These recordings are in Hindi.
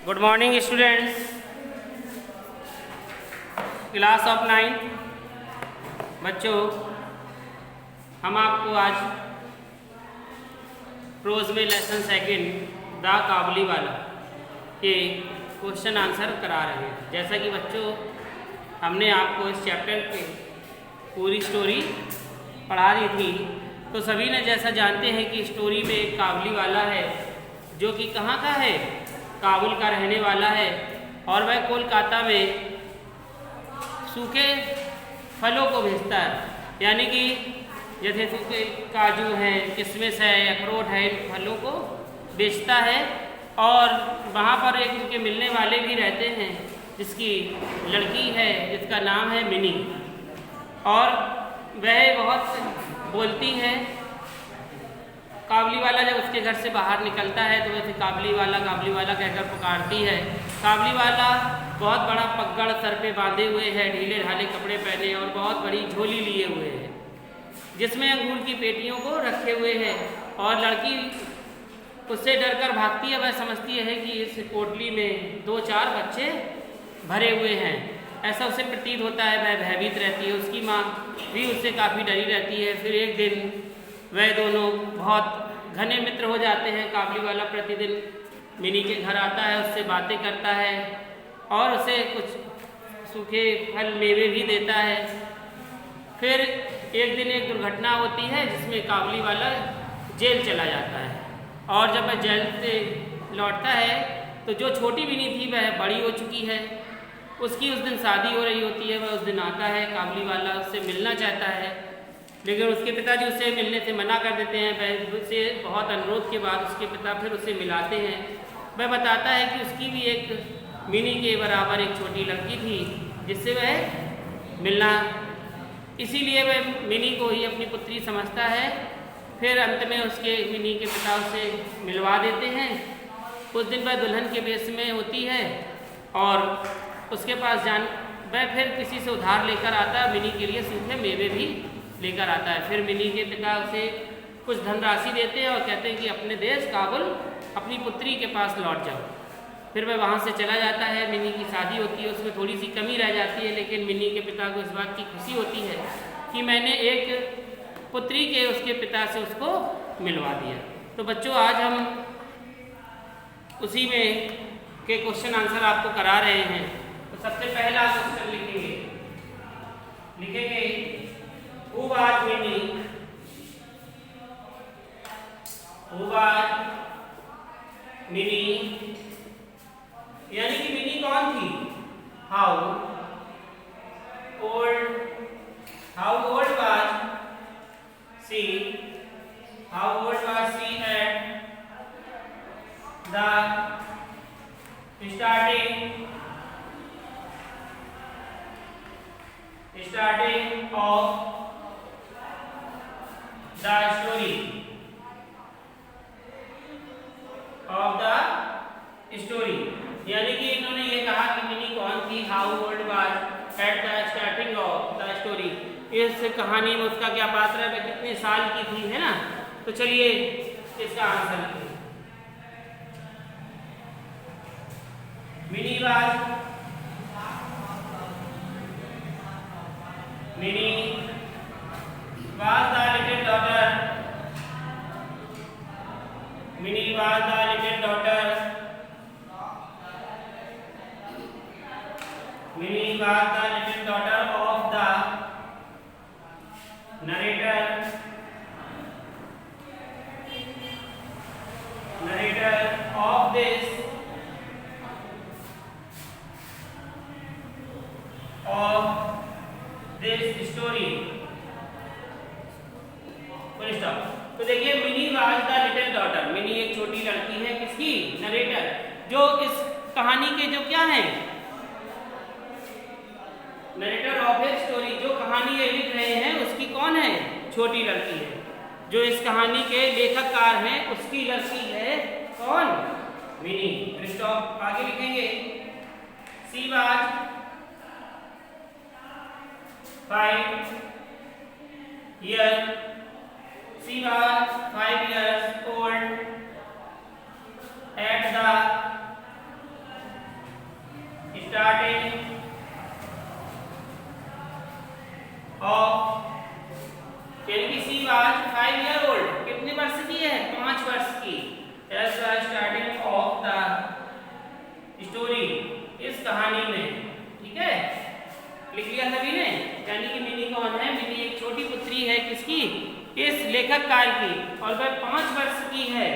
Good morning students, class of 9। बच्चों, हम आपको आज प्रोज में लेसन सेकंड द काबुली वाला के क्वेश्चन आंसर करा रहे हैं। जैसा कि बच्चों हमने आपको इस चैप्टर पे पूरी स्टोरी पढ़ा दी थी, तो सभी ने जैसा जानते हैं कि स्टोरी में एक काबुली वाला है जो कि कहाँ का है, काबुल का रहने वाला है, और वह कोलकाता में सूखे फलों को भेजता है। यानी कि जैसे सूखे काजू हैं, किशमिश है, अखरोट है, इन फलों को बेचता है। और वहाँ पर एक उनके मिलने वाले भी रहते हैं जिसकी लड़की है, जिसका नाम है मिनी, और वह बहुत बोलती है। काबुली वाला जब उसके घर से बाहर निकलता है तो वैसे काबुली वाला कहकर पुकारती है। काबुली वाला बहुत बड़ा पगड़ सर पे बांधे हुए है, ढीले ढाले कपड़े पहने और बहुत बड़ी झोली लिए हुए है जिसमें अंगूर की पेटियों को रखे हुए है। और लड़की उससे डरकर भागती है। वह समझती है कि इस पोटली में 2-4 बच्चे भरे हुए हैं, ऐसा उसे प्रतीत होता है। वह भयभीत रहती है, उसकी माँ भी उससे काफ़ी डरी रहती है। फिर एक दिन वह दोनों बहुत घने मित्र हो जाते हैं। काबुली वाला प्रतिदिन मिनी के घर आता है, उससे बातें करता है और उसे कुछ सूखे फल मेवे भी देता है। फिर एक दिन एक दुर्घटना होती है जिसमें काबुली वाला जेल चला जाता है, और जब वह जेल से लौटता है तो जो छोटी मिनी थी वह बड़ी हो चुकी है। उसकी उस दिन शादी हो रही होती है। वह उस दिन आता है, काबुली वाला उससे मिलना चाहता है, लेकिन उसके पिताजी उसे मिलने से मना कर देते हैं। वह उससे बहुत अनुरोध के बाद उसके पिता फिर उसे मिलाते हैं। वह बताता है कि उसकी भी एक मिनी के बराबर एक छोटी लड़की थी जिससे वह मिलना, इसीलिए वह मिनी को ही अपनी पुत्री समझता है। फिर अंत में उसके मिनी के पिता उसे मिलवा देते हैं। उस दिन वह दुल्हन के वेश में होती है और उसके पास वह फिर किसी से उधार लेकर आता है। मिनी के लिए सूखे मेवे भी लेकर आता है। फिर मिनी के पिता उसे कुछ धनराशि देते हैं और कहते हैं कि अपने देश काबुल अपनी पुत्री के पास लौट जाओ। फिर वह वहाँ से चला जाता है। मिनी की शादी होती है, उसमें थोड़ी सी कमी रह जाती है, लेकिन मिनी के पिता को इस बात की खुशी होती है कि मैंने एक पुत्री के उसके पिता से उसको मिलवा दिया। तो बच्चों, आज हम उसी में के क्वेश्चन आंसर आपको करा रहे हैं। तो सबसे पहला क्वेश्चन लिखेंगे Who was Minnie? Who was Minnie? यानी कि मिनी कौन थी? How old was she? How old was she at the starting of the story? यानी कि इन्होंने ये कहा कि मिनी कौन थी, how old was at the starting of the story. इस कहानी में उसका क्या पात्र है, वह कितने साल की थी, है ना। तो चलिए इसका आंसर लिखें। Mini was the little daughter. Minnie was the little daughter. Minnie was the little daughter of the narrator of this story. Full stop. तो देखिए, mini was the little daughter, mini एक छोटी लड़की है, किसकी? नरेटर, जो इस कहानी के जो क्या है, नरेटर ऑफ ए स्टोरी, जो कहानी ये लिख रहे हैं उसकी कौन है? छोटी लड़की है। जो इस कहानी के लेखककार हैं उसकी लड़की है कौन? मिनी। Full stop. आगे लिखेंगे she was 5 years. She was 5 years old at the starting of she was 5 year old, कितने वर्ष की है? 5 वर्ष की। As the starting of the story, इस कहानी में। ठीक है, लिख लिया सभी ने? यानी कि मिनी कौन है? मिनी एक छोटी पुत्री है किसकी? इस लेखककार की, और वह 5 वर्ष की है।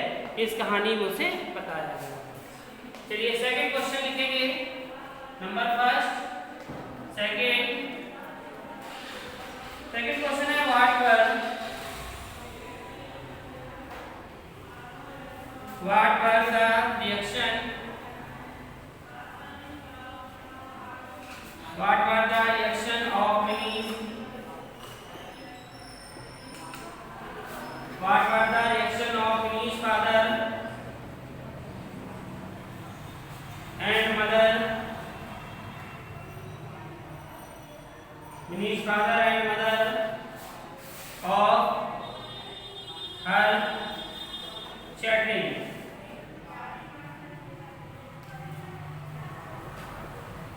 इस कहानी में उसे बताया गया। चलिए सेकंड क्वेश्चन लिखेंगे। नंबर फर्स्ट, सेकंड क्वेश्चन है what were the reaction of mini father and mother, Minnie's father and mother of her chattering.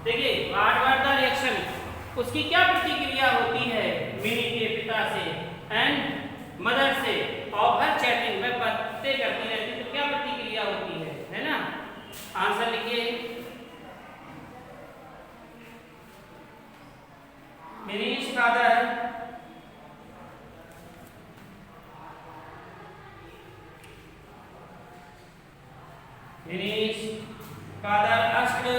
देखिए, व्हाट वर द रिएक्शन, उसकी क्या प्रतिक्रिया होती है मिनी के पिता से एंड मदर से, ऑफ हर चैटिंग, वह बातें करती रहती, तो क्या प्रतिक्रिया होती है ना? आंसर लिखिए। मिनी's father asked the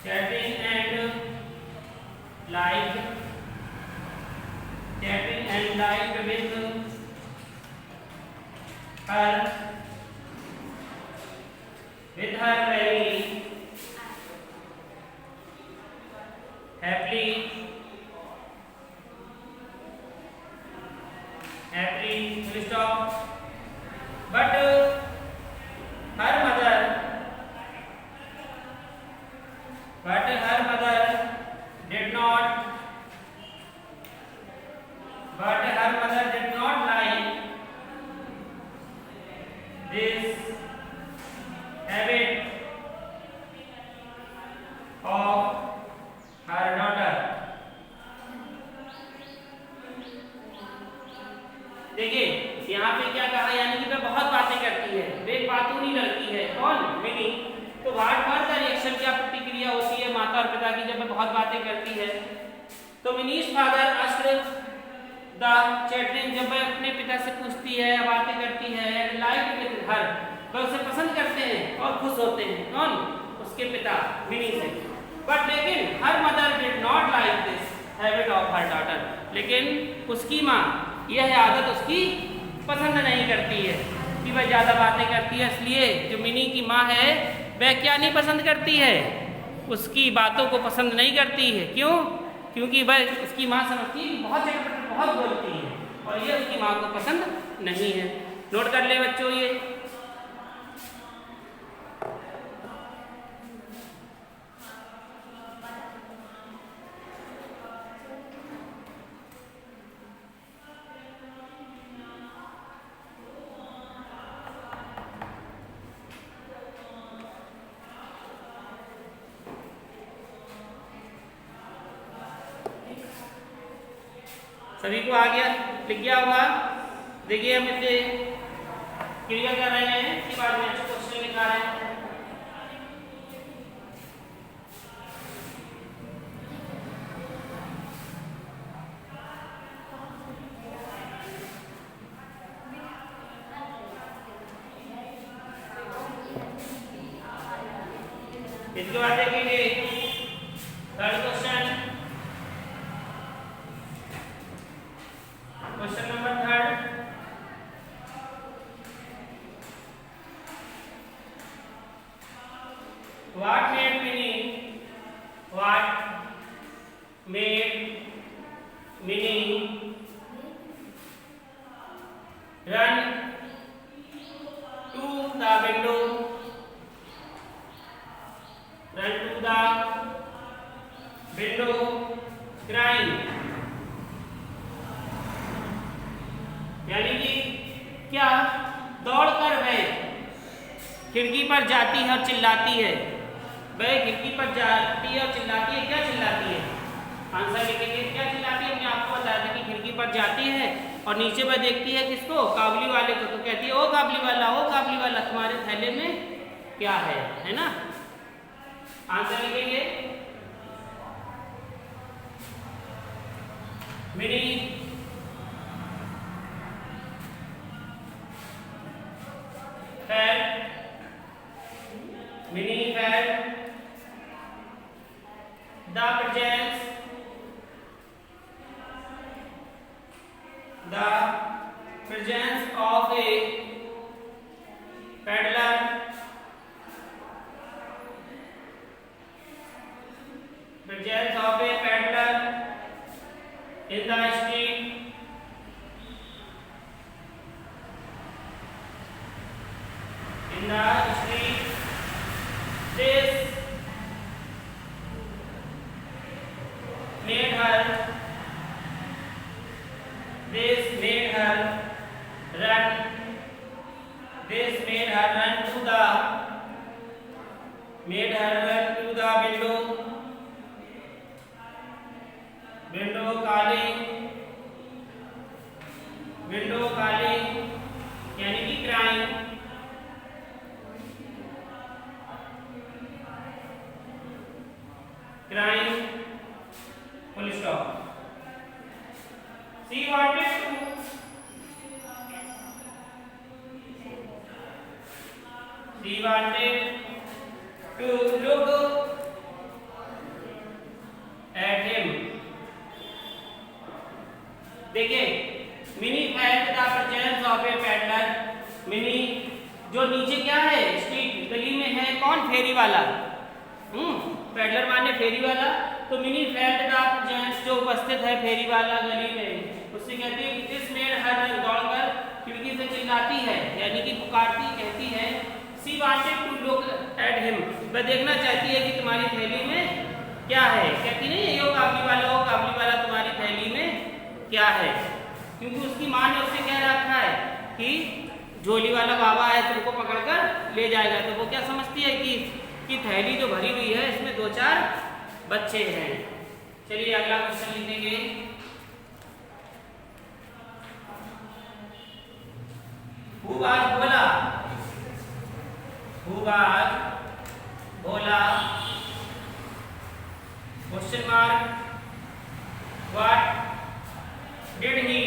chattering and liked with her very happily full stop, but her mother did not like this habit of her daughter. देखिए यहाँ पे क्या कहा, यानी कि वह बहुत बातें करती है, वे बातूनी लड़की है। कौन? मिनी। तो व्हाट वर द रिएक्शन, क्या प्रतिक्रिया होती है माता और पिता की जब वह बहुत बातें करती है? तो मिनी's father asked the chattering, जब वह अपने पिता से पूछती है, बातें करती है, liked with her, वह उसे पसंद करते हैं और खुश होते हैं। कौन? उसके पिता मिनी से। बट लेकिन her mother did not like this habit of her daughter, लेकिन उसकी माँ यह आदत उसकी पसंद नहीं करती है कि वह ज़्यादा बातें करती है। इसलिए जो मिनी की माँ है वह क्या नहीं पसंद करती है? उसकी बातों को पसंद नहीं करती है। क्यों? क्योंकि वह, उसकी माँ समझती है बहुत चटपट, बहुत बोलती है, और ये उसकी माँ को पसंद नहीं है। नोट कर ले बच्चों ये। सभी को आ गया? लिख गया होगा? देखिए हम इसे क्लियर कर रहे हैं, इसके बाद में क्वेश्चन लिखा है। इसके बाद देखेंगे third question, question number third. What made Minnie run to the window? Crying. क्या दौड़कर वह खिड़की पर जाती है और चिल्लाती है। वह खिड़की पर जाती है और चिल्लाती है। क्या चिल्लाती है? आंसर लिखेंगे। क्या चिल्लाती है? हमने आपको बताया था कि खिड़की पर जाती है और नीचे पर देखती है किसको? काबुली वाले को। तो कहती है ओ काबुली वाला, ओ काबुली वाला, तुम्हारे थैले में क्या है ना? आंसर लिखेंगे। Mini fat, mini fat the presence of a peddler in the street this made her run to the window calling यानी कि crying, full stop. She wanted to look at him. देखिए mini fat the presence of A peddler. Mini जो नीचे क्या है? स्ट्रीट, गली में है। कौन? फेरी वाला। पेडलर माने फेरी वाला। तो मिनी फैट द प्रेजेंस जो उपस्थित है फेरी वाला गली में, उससे कहती है दिस मेड हर दौड़कर खिड़की से चिल्लाती है यानी कि पुकारती, कहती है she wanted to look at him, वह देखना चाहती है कि तुम्हारी थैली में क्या है। कहती नहीं है यो काबुली वाला, ओ काबुली वाला, तुम्हारी थैली में क्या है? क्योंकि उसकी माँ ने उससे कह रखा है कि झोली वाला बाबा है, तुमको पकड़कर ले जाएगा। तो वो क्या समझती है कि थैली जो भरी हुई है इसमें 2-4 बच्चे हैं। चलिए अगला क्वेश्चन लिखेंगे। Who was Bhola? Who was Bhola? Question mark. What did he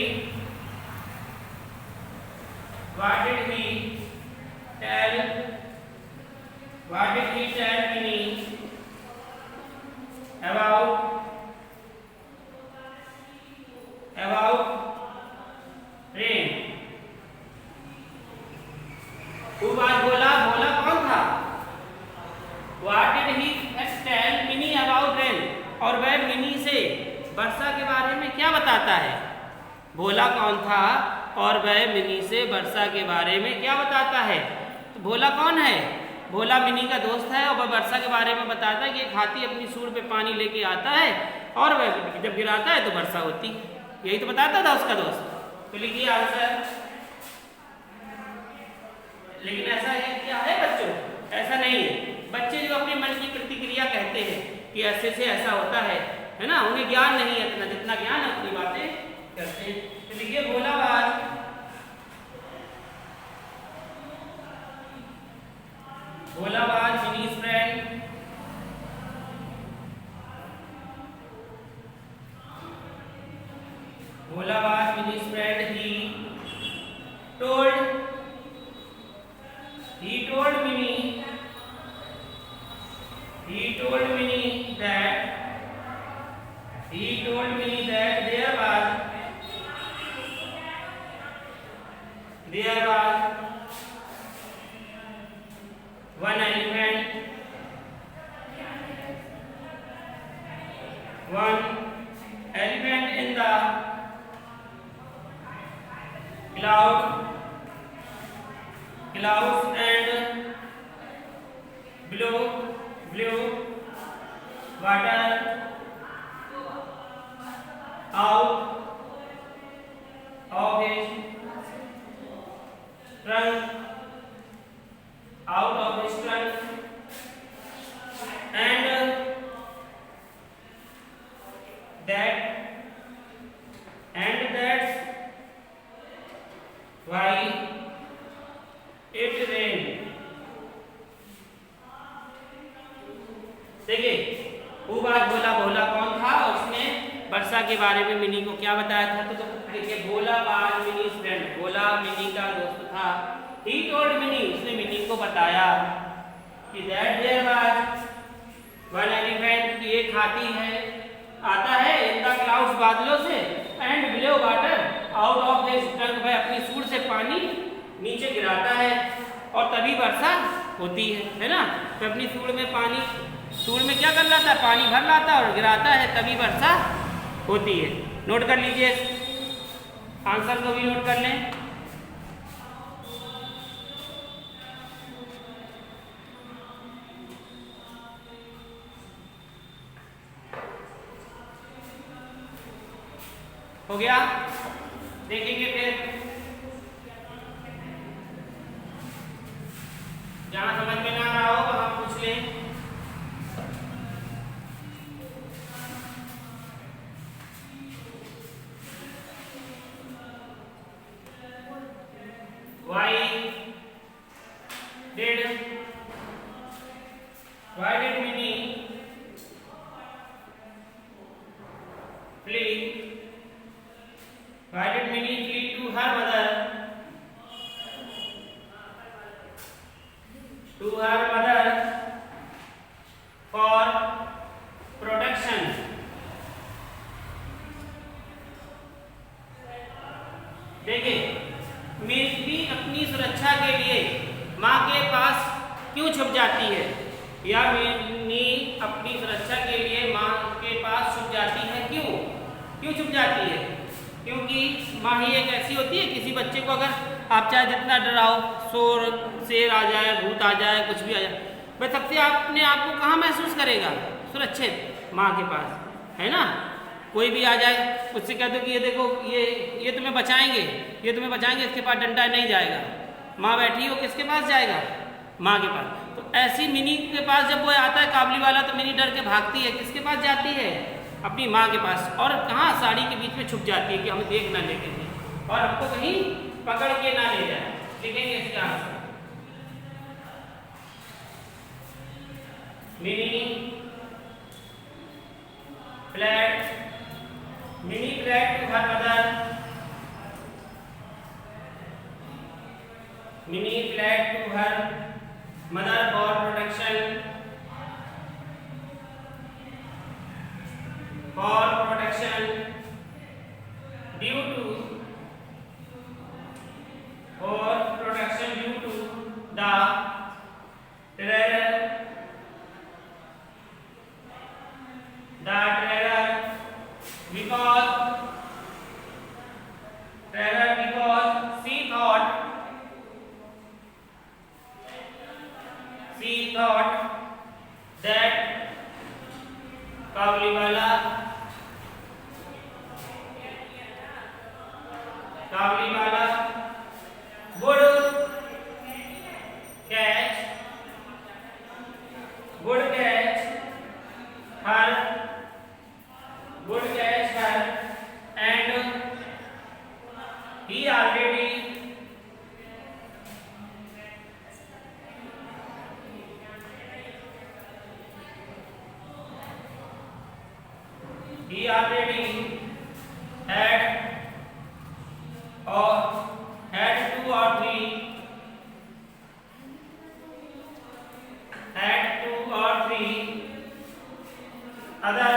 tell Minnie about rain? Who was Bhola? Bhola कौन था? What did he tell Minnie about rain? और वह मिनी से वर्षा के बारे में क्या बताता है? भोला कौन था और वह मिनी से वर्षा के बारे में क्या बताता है? तो भोला कौन है? भोला मिनी का दोस्त है और वह वर्षा के बारे में बताता है कि एक हाथी अपनी सूंड पे पानी लेके आता है और वह जब गिराता है तो वर्षा होती है। यही तो बताता था उसका दोस्त। तो लिखिए आंसर। लेकिन ऐसा है क्या है बच्चों? ऐसा नहीं है। बच्चे जो अपने मन की प्रतिक्रिया कहते हैं कि ऐसे से ऐसा होता है ना, उन्हें ज्ञान नहीं है इतना, जितना ज्ञान है उतनी बातें करते हैं। तो लिखिए भोलाबाज मिनी's friend he told Minnie that there was one elephant in the clouds and blew water out of his के बारे में मिनी को क्या बताया था। तो देखिए, भोला वाज मिनीज फ्रेंड, भोला मिनी का दोस्त था। ही टोल्ड मिनी, उसने मिनी को बताया कि that there was one elephant, एक हाथी है, आता है इन द क्लाउड्स, बादलों से, and blow water out of his trunk, वह अपनी सूंड से पानी नीचे गिराता है और तभी वर्षा होती है ना। तो अपनी सूंड में पानी, सूंड में क्या कर लाता है, पानी भर लाता है और गिराता है, तभी वर्षा होती है। नोट कर लीजिए, आंसर को भी नोट कर लें। हो गया, देखेंगे फिर जहां समझ में ना आ रहा हो वहां पूछ लें। Why did Minnie flee? Why did Minnie flee to her mother? To her mother for protection. देखिए, मिनी अपनी सुरक्षा के लिए माँ के पास क्यों छुप जाती है, या मिनी अपनी सुरक्षा के लिए माँ के पास छुप जाती है। क्यों छुप जाती है? क्योंकि माँ ही एक ऐसी होती है, किसी बच्चे को अगर आप चाहे जितना डराओ, शेर आ जाए, भूत आ जाए, कुछ भी आ जाए, वह सबसे अपने आप को कहाँ महसूस करेगा, सुरक्षित, माँ के पास, है ना। कोई भी आ जाए, उससे कह दो कि ये देखो, ये तुम्हें बचाएंगे, इसके पास डंडा नहीं जाएगा। माँ बैठी हो, किसके पास जाएगा, माँ के पास। तो ऐसी मिनी के पास जब वो आता है काबली वाला, तो मिनी डर के भागती है, किसके पास जाती है, अपनी माँ के पास, और कहाँ, साड़ी के बीच में छुप जाती है कि हमें देख ना लेके और हमको कहीं पकड़ के ना ले जाए। लिखेंगे इसका answer, Mini fled to her mother, Mini fled to her mother for protection, due to the terror because she thought that Kabuliwala would catch her and he already had two or three other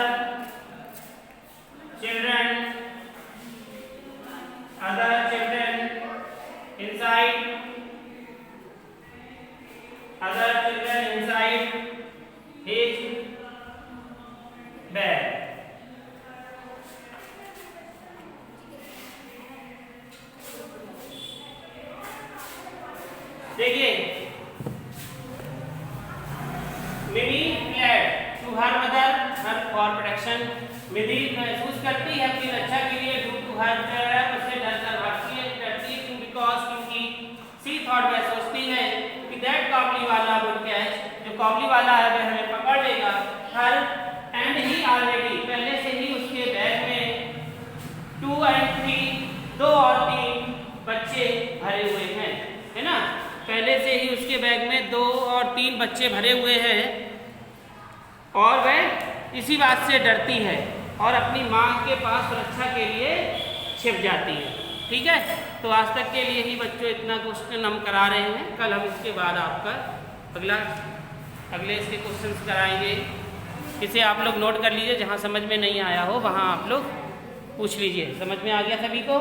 children inside his bed. देखिए, Mini fled to her mother for protection, Mini महसूस करती है अपनी रक्षा के लिए, ड्यू टू हर उससे डरकर भागती है, क्योंकि सी थॉट, वह सोचती है कि दैट काबली वाला वुड कैच, जो काबली वाला है वह हमें पकड़ लेगा, हर एंड ही ऑलरेडी, पहले से ही उसके बैग में 2 और 3 बच्चे भरे हुए हैं, है ना। पहले से ही उसके बैग में 2 और 3 बच्चे भरे हुए हैं और वह इसी बात से डरती है और अपनी माँ के पास सुरक्षा के लिए छिप जाती है। ठीक है, तो आज तक के लिए ही बच्चों इतना क्वेश्चन हम करा रहे हैं। कल हम इसके बाद आपका अगले इसके क्वेश्चंस कराएंगे। इसे आप लोग नोट कर लीजिए, जहाँ समझ में नहीं आया हो वहाँ आप लोग पूछ लीजिए। समझ में आ गया सभी को?